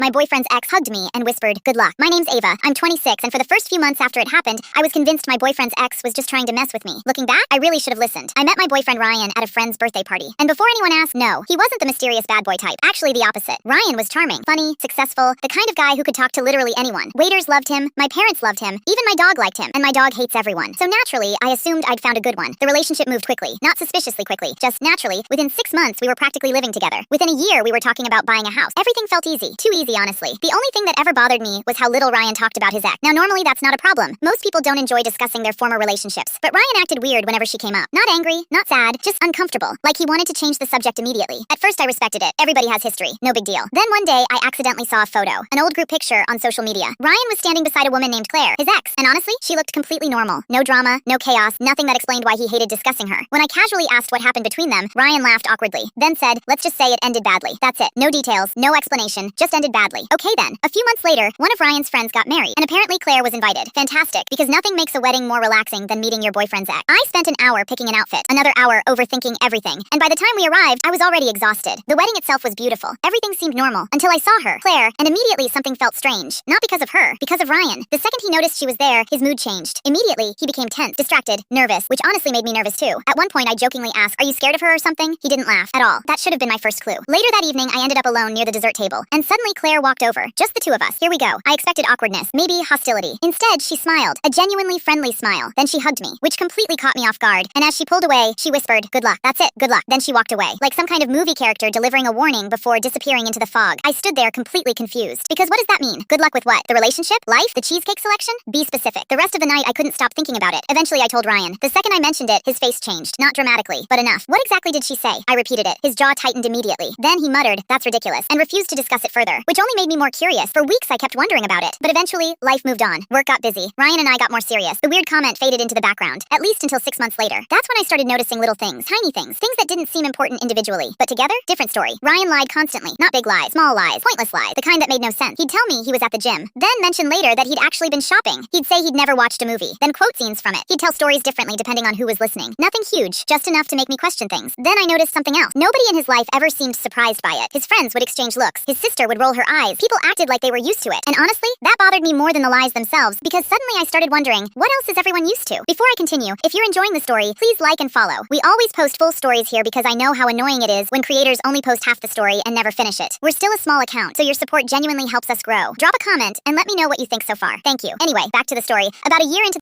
My boyfriend's ex hugged me and whispered, "Good luck." My name's Ava. I'm 26, and for the first few months after it happened, I was convinced my boyfriend's ex was just trying to mess with me. Looking back, I really should have listened. I met my boyfriend Ryan at a friend's birthday party. And before anyone asked, no, he wasn't the mysterious bad boy type. Actually, the opposite. Ryan was charming, funny, successful, the kind of guy who could talk to literally anyone. Waiters loved him, my parents loved him, even my dog liked him, and my dog hates everyone. So naturally, I assumed I'd found a good one. The relationship moved quickly, not suspiciously quickly, just naturally. Within 6 months, we were practically living together. Within a year, we were talking about buying a house. Everything felt easy. Too easy, honestly. The only thing that ever bothered me was how little Ryan talked about his ex. Now, normally that's not a problem. Most people don't enjoy discussing their former relationships, but Ryan acted weird whenever she came up. Not angry, not sad, just uncomfortable. Like he wanted to change the subject immediately. At first, I respected it. Everybody has history. No big deal. Then one day, I accidentally saw a photo, an old group picture on social media. Ryan was standing beside a woman named Claire, his ex, and honestly, she looked completely normal. No drama, no chaos, nothing that explained why he hated discussing her. When I casually asked what happened between them, Ryan laughed awkwardly, then said, "Let's just say it ended badly. That's it. No details, no explanation, just ended badly." Okay then. A few months later, one of Ryan's friends got married, and apparently Claire was invited. Fantastic, because nothing makes a wedding more relaxing than meeting your boyfriend's ex. I spent an hour picking an outfit, another hour overthinking everything, and by the time we arrived, I was already exhausted. The wedding itself was beautiful. Everything seemed normal, until I saw her, Claire, and immediately something felt strange. Not because of her, because of Ryan. The second he noticed she was there, his mood changed. Immediately, he became tense, distracted, nervous, which honestly made me nervous too. At one point, I jokingly asked, "Are you scared of her or something?" He didn't laugh at all. That should have been my first clue. Later that evening, I ended up alone near the dessert table, and suddenly Claire walked over. Just the two of us. Here we go. I expected awkwardness, maybe hostility. Instead, she smiled, a genuinely friendly smile. Then she hugged me, which completely caught me off guard. And as she pulled away, she whispered, "Good luck. That's it. Good luck." Then she walked away, like some kind of movie character delivering a warning before disappearing into the fog. I stood there completely confused. Because what does that mean? Good luck with what? The relationship? Life? The cheesecake selection? Be specific. The rest of the night, I couldn't stop thinking about it. Eventually, I told Ryan. The second I mentioned it, his face changed. Not dramatically, but enough. "What exactly did she say?" I repeated it. His jaw tightened immediately. Then he muttered, "That's ridiculous," and refused to discuss it further, which only made me more curious. For weeks, I kept wondering about it. But eventually, life moved on. Work got busy. Ryan and I got more serious. The weird comment faded into the background, at least until 6 months later. That's when I started noticing little things, tiny things that didn't seem important individually. But together, different story. Ryan lied constantly. Not big lies, small lies, pointless lies, the kind that made no sense. He'd tell me he was at the gym, then mention later that he'd actually been shopping. He'd say he'd never watched a movie, then quote scenes from it. He'd tell stories differently depending on who was listening. Nothing huge, just enough to make me question things. Then I noticed something else. Nobody in his life ever seemed surprised by it. His friends would exchange looks. His sister would roll her eyes. People acted like they were used to it. And honestly, that bothered me more than the lies themselves, because suddenly I started wondering, what else is everyone used to? Before I continue, if you're enjoying the story, please like and follow. We always post full stories here because I know how annoying it is when creators only post half the story and never finish it. We're still a small account, so your support genuinely helps us grow. Drop a comment and let me know what you think so far. Thank you. Anyway, back to the story. About a year into